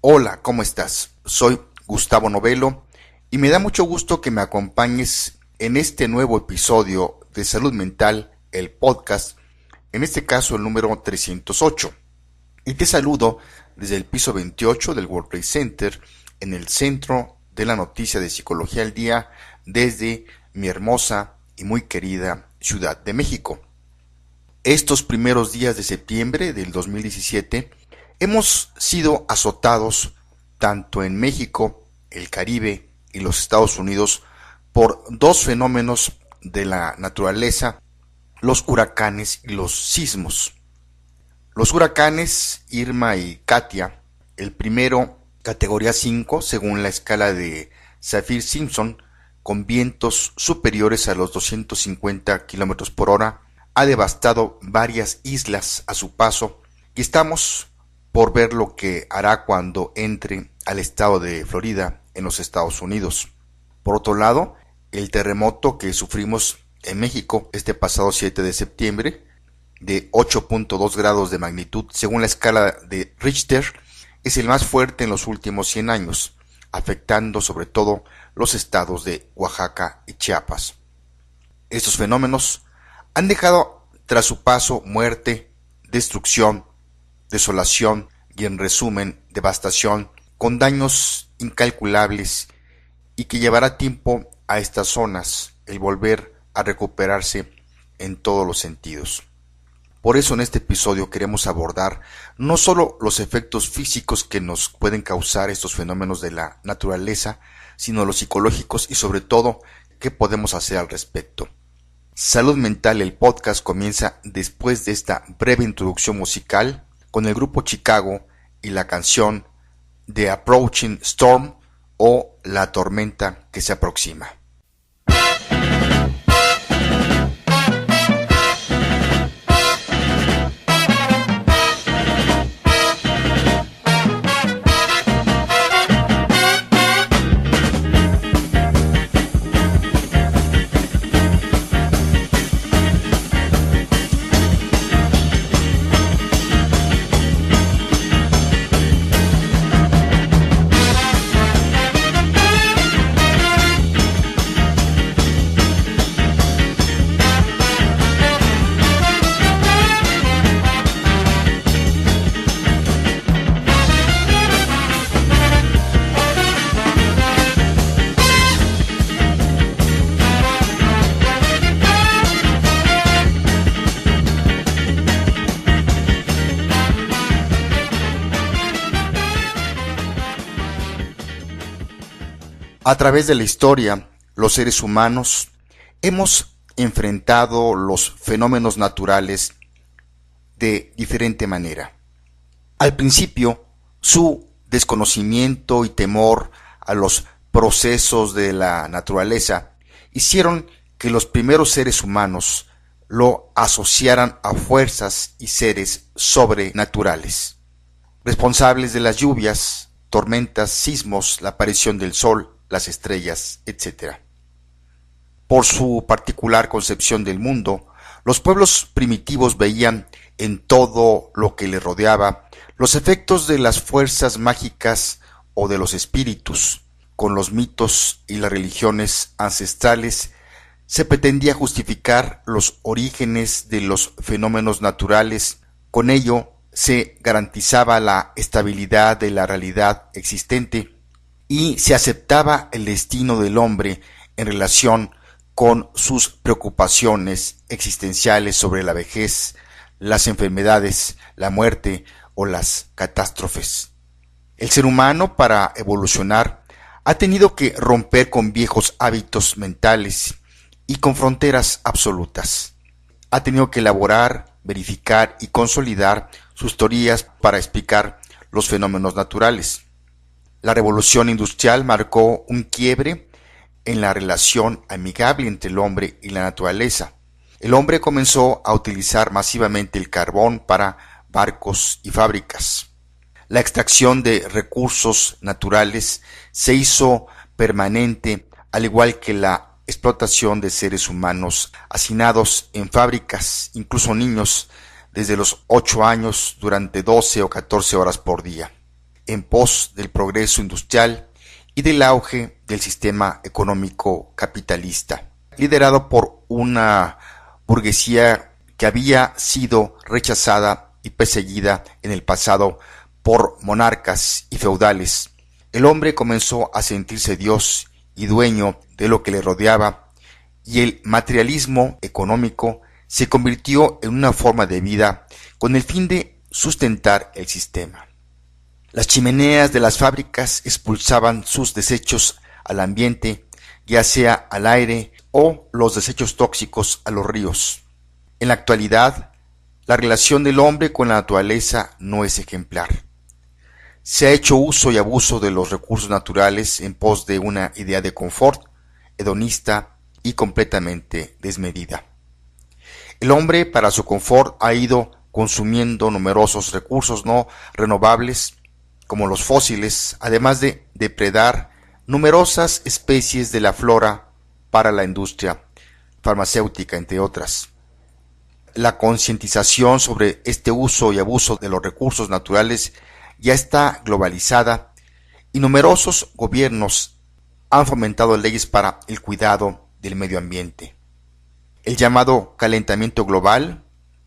Hola, ¿cómo estás? Soy Gustavo Novelo y me da mucho gusto que me acompañes en este nuevo episodio de Salud Mental, el podcast, en este caso el número 308. Y te saludo desde el piso 28 del World Trade Center, en el centro de la noticia de Psicología al Día, desde mi hermosa y muy querida Ciudad de México. Estos primeros días de septiembre del 2017 hemos sido azotados tanto en México, el Caribe y los Estados Unidos por dos fenómenos de la naturaleza, los huracanes y los sismos. Los huracanes Irma y Katia, el primero categoría 5 según la escala de Saffir-Simpson, con vientos superiores a los 250 km por hora, ha devastado varias islas a su paso y estamos por ver lo que hará cuando entre al estado de Florida en los Estados Unidos. Por otro lado, el terremoto que sufrimos en México este pasado 7 de septiembre, de 8.2 grados de magnitud según la escala de Richter, es el más fuerte en los últimos 100 años, afectando sobre todo los estados de Oaxaca y Chiapas. Estos fenómenos han dejado tras su paso muerte, destrucción, desolación y, en resumen, devastación, con daños incalculables, y que llevará tiempo a estas zonas el volver a recuperarse en todos los sentidos. Por eso en este episodio queremos abordar no solo los efectos físicos que nos pueden causar estos fenómenos de la naturaleza, sino los psicológicos y sobre todo qué podemos hacer al respecto. Salud Mental, el podcast, comienza después de esta breve introducción musical con el grupo Chicago y la canción The Approaching Storm, o La tormenta que se aproxima. A través de la historia, los seres humanos hemos enfrentado los fenómenos naturales de diferente manera. Al principio, su desconocimiento y temor a los procesos de la naturaleza hicieron que los primeros seres humanos lo asociaran a fuerzas y seres sobrenaturales, responsables de las lluvias, tormentas, sismos, la aparición del sol, las estrellas, etc. Por su particular concepción del mundo, los pueblos primitivos veían en todo lo que les rodeaba los efectos de las fuerzas mágicas o de los espíritus. Con los mitos y las religiones ancestrales se pretendía justificar los orígenes de los fenómenos naturales. Con ello se garantizaba la estabilidad de la realidad existente y se aceptaba el destino del hombre en relación con sus preocupaciones existenciales sobre la vejez, las enfermedades, la muerte o las catástrofes. El ser humano, para evolucionar, ha tenido que romper con viejos hábitos mentales y con fronteras absolutas. Ha tenido que elaborar, verificar y consolidar sus teorías para explicar los fenómenos naturales. La revolución industrial marcó un quiebre en la relación amigable entre el hombre y la naturaleza. El hombre comenzó a utilizar masivamente el carbón para barcos y fábricas. La extracción de recursos naturales se hizo permanente, al igual que la explotación de seres humanos hacinados en fábricas, incluso niños, desde los 8 años durante 12 o 14 horas por día. en pos del progreso industrial y del auge del sistema económico capitalista, liderado por una burguesía que había sido rechazada y perseguida en el pasado por monarcas y feudales. El hombre comenzó a sentirse Dios y dueño de lo que le rodeaba, y el materialismo económico se convirtió en una forma de vida con el fin de sustentar el sistema. Las chimeneas de las fábricas expulsaban sus desechos al ambiente, ya sea al aire o los desechos tóxicos a los ríos. En la actualidad, la relación del hombre con la naturaleza no es ejemplar. Se ha hecho uso y abuso de los recursos naturales en pos de una idea de confort, hedonista y completamente desmedida. El hombre, para su confort, ha ido consumiendo numerosos recursos no renovables, como los fósiles, además de depredar numerosas especies de la flora para la industria farmacéutica, entre otras. La concientización sobre este uso y abuso de los recursos naturales ya está globalizada y numerosos gobiernos han fomentado leyes para el cuidado del medio ambiente. El llamado calentamiento global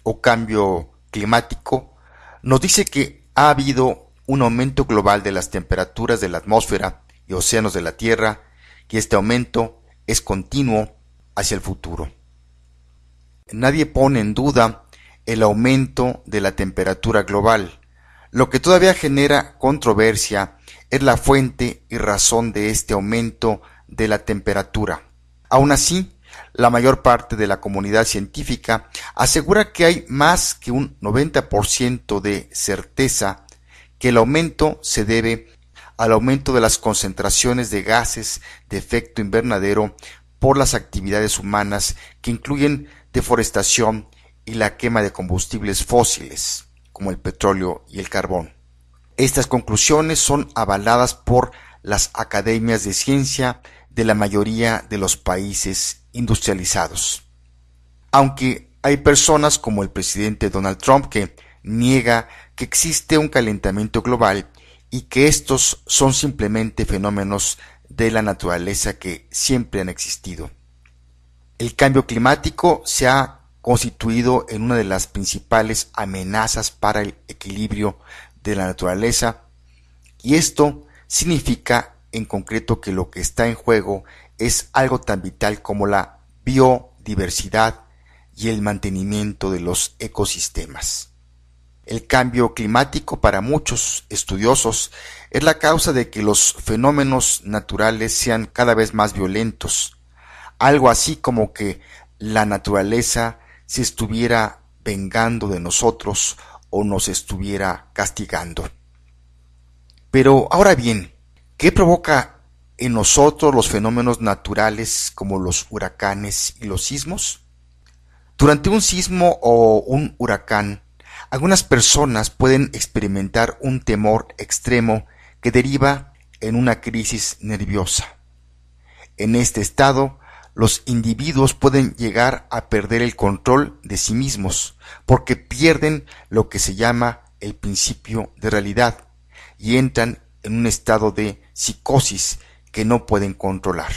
o cambio climático nos dice que ha habido un aumento global de las temperaturas de la atmósfera y océanos de la Tierra, y este aumento es continuo hacia el futuro. Nadie pone en duda el aumento de la temperatura global. Lo que todavía genera controversia es la fuente y razón de este aumento de la temperatura. Aún así, la mayor parte de la comunidad científica asegura que hay más que un 90% de certeza que el aumento se debe al aumento de las concentraciones de gases de efecto invernadero por las actividades humanas que incluyen deforestación y la quema de combustibles fósiles, como el petróleo y el carbón. Estas conclusiones son avaladas por las academias de ciencia de la mayoría de los países industrializados. Aunque hay personas como el presidente Donald Trump que niega que existe un calentamiento global y que estos son simplemente fenómenos de la naturaleza que siempre han existido. El cambio climático se ha constituido en una de las principales amenazas para el equilibrio de la naturaleza, y esto significa en concreto que lo que está en juego es algo tan vital como la biodiversidad y el mantenimiento de los ecosistemas. El cambio climático, para muchos estudiosos, es la causa de que los fenómenos naturales sean cada vez más violentos, algo así como que la naturaleza se estuviera vengando de nosotros o nos estuviera castigando. Pero ahora bien, ¿qué provoca en nosotros los fenómenos naturales como los huracanes y los sismos? Durante un sismo o un huracán, algunas personas pueden experimentar un temor extremo que deriva en una crisis nerviosa. En este estado, los individuos pueden llegar a perder el control de sí mismos, porque pierden lo que se llama el principio de realidad y entran en un estado de psicosis que no pueden controlar.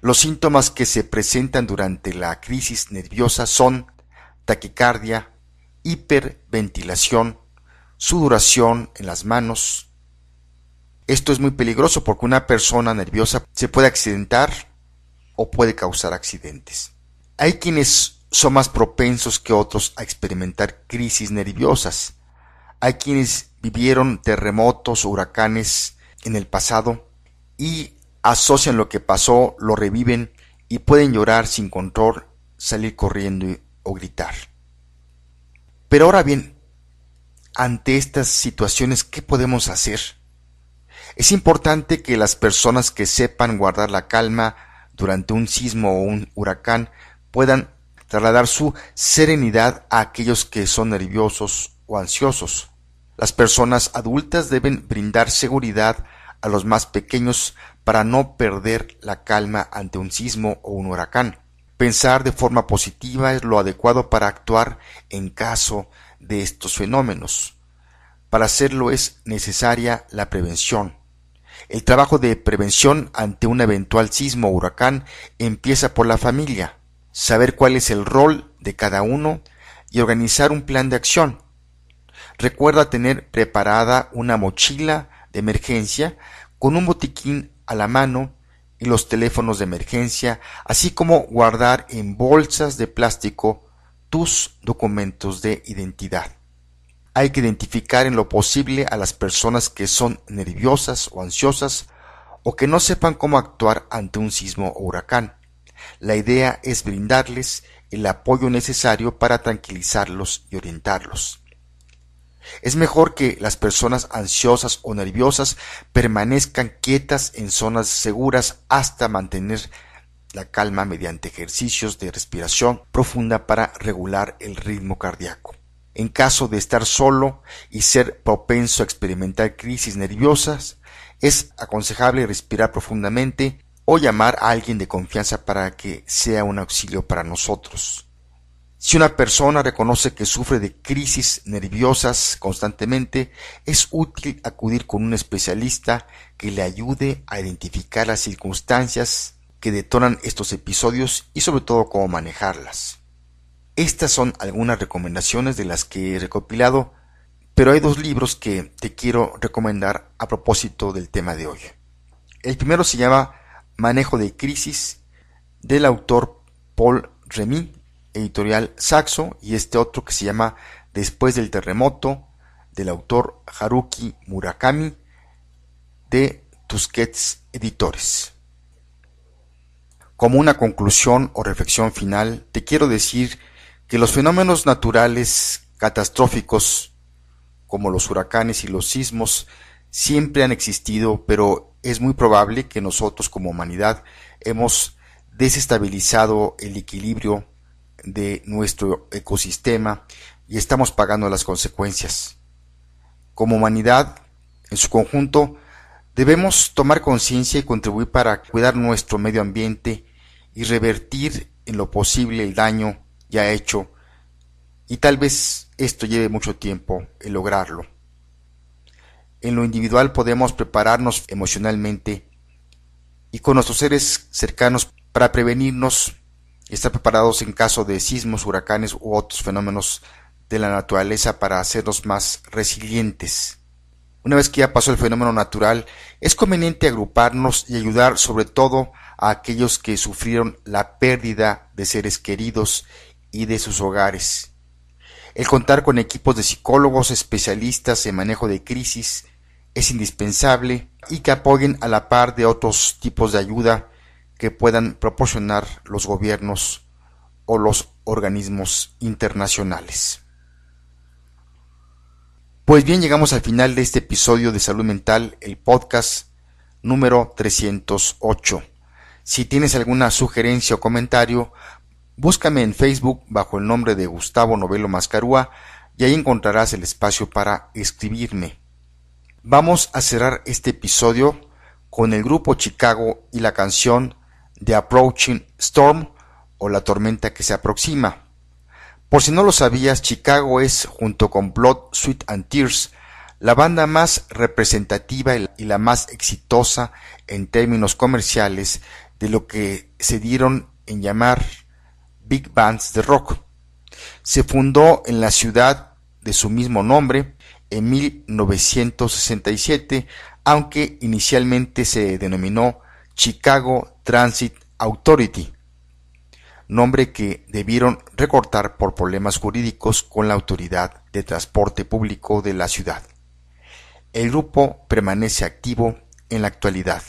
Los síntomas que se presentan durante la crisis nerviosa son taquicardia, hiperventilación, sudoración en las manos. Esto es muy peligroso porque una persona nerviosa se puede accidentar o puede causar accidentes. Hay quienes son más propensos que otros a experimentar crisis nerviosas. Hay quienes vivieron terremotos o huracanes en el pasado y asocian lo que pasó, lo reviven y pueden llorar sin control, salir corriendo o gritar. Pero ahora bien, ante estas situaciones, ¿qué podemos hacer? Es importante que las personas que sepan guardar la calma durante un sismo o un huracán puedan trasladar su serenidad a aquellos que son nerviosos o ansiosos. Las personas adultas deben brindar seguridad a los más pequeños para no perder la calma ante un sismo o un huracán. Pensar de forma positiva es lo adecuado para actuar en caso de estos fenómenos. Para hacerlo es necesaria la prevención. El trabajo de prevención ante un eventual sismo o huracán empieza por la familia, saber cuál es el rol de cada uno y organizar un plan de acción. Recuerda tener preparada una mochila de emergencia con un botiquín a la mano y los teléfonos de emergencia, así como guardar en bolsas de plástico tus documentos de identidad. Hay que identificar en lo posible a las personas que son nerviosas o ansiosas o que no sepan cómo actuar ante un sismo o huracán. La idea es brindarles el apoyo necesario para tranquilizarlos y orientarlos. Es mejor que las personas ansiosas o nerviosas permanezcan quietas en zonas seguras hasta mantener la calma mediante ejercicios de respiración profunda para regular el ritmo cardíaco. En caso de estar solo y ser propenso a experimentar crisis nerviosas, es aconsejable respirar profundamente o llamar a alguien de confianza para que sea un auxilio para nosotros. Si una persona reconoce que sufre de crisis nerviosas constantemente, es útil acudir con un especialista que le ayude a identificar las circunstancias que detonan estos episodios y sobre todo cómo manejarlas. Estas son algunas recomendaciones de las que he recopilado, pero hay 2 libros que te quiero recomendar a propósito del tema de hoy. El primero se llama Manejo de Crisis, del autor Paul Remy, editorial Saxo, y este otro que se llama Después del terremoto, del autor Haruki Murakami, de Tusquets Editores. Como una conclusión o reflexión final, te quiero decir que los fenómenos naturales catastróficos, como los huracanes y los sismos, siempre han existido, pero es muy probable que nosotros como humanidad hemos desestabilizado el equilibrio de nuestro ecosistema y estamos pagando las consecuencias. Como humanidad, en su conjunto, debemos tomar conciencia y contribuir para cuidar nuestro medio ambiente y revertir en lo posible el daño ya hecho, y tal vez esto lleve mucho tiempo el lograrlo. En lo individual podemos prepararnos emocionalmente y con nuestros seres cercanos para prevenirnos y estar preparados en caso de sismos, huracanes u otros fenómenos de la naturaleza para hacernos más resilientes. Una vez que ya pasó el fenómeno natural, es conveniente agruparnos y ayudar sobre todo a aquellos que sufrieron la pérdida de seres queridos y de sus hogares. El contar con equipos de psicólogos especialistas en manejo de crisis es indispensable y que apoyen a la par de otros tipos de ayuda que puedan proporcionar los gobiernos o los organismos internacionales. Pues bien, llegamos al final de este episodio de Salud Mental, el podcast número 308. Si tienes alguna sugerencia o comentario, búscame en Facebook bajo el nombre de Gustavo Novelo Mascarúa y ahí encontrarás el espacio para escribirme. Vamos a cerrar este episodio con el grupo Chicago y la canción The Approaching Storm o La tormenta que se aproxima. Por si no lo sabías, Chicago es, junto con Blood, Sweat and Tears, la banda más representativa y la más exitosa en términos comerciales de lo que se dieron en llamar Big Bands de rock. Se fundó en la ciudad de su mismo nombre en 1967, aunque inicialmente se denominó Chicago Transit Authority, nombre que debieron recortar por problemas jurídicos con la autoridad de transporte público de la ciudad. El grupo permanece activo en la actualidad.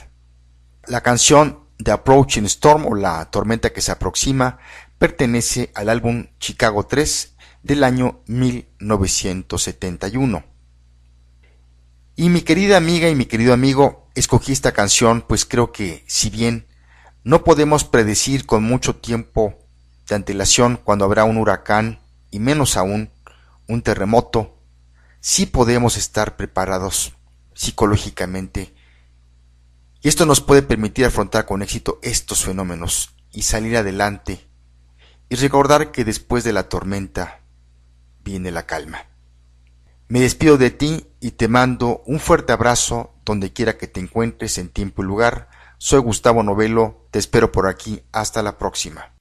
La canción The Approaching Storm o La tormenta que se aproxima pertenece al álbum Chicago 3 del año 1971. Y mi querida amiga y mi querido amigo, escogí esta canción pues creo que si bien no podemos predecir con mucho tiempo de antelación cuando habrá un huracán y menos aún un terremoto, sí podemos estar preparados psicológicamente y esto nos puede permitir afrontar con éxito estos fenómenos y salir adelante y recordar que después de la tormenta viene la calma. Me despido de ti y te mando un fuerte abrazo donde quiera que te encuentres en tiempo y lugar. Soy Gustavo Novelo, te espero por aquí, hasta la próxima.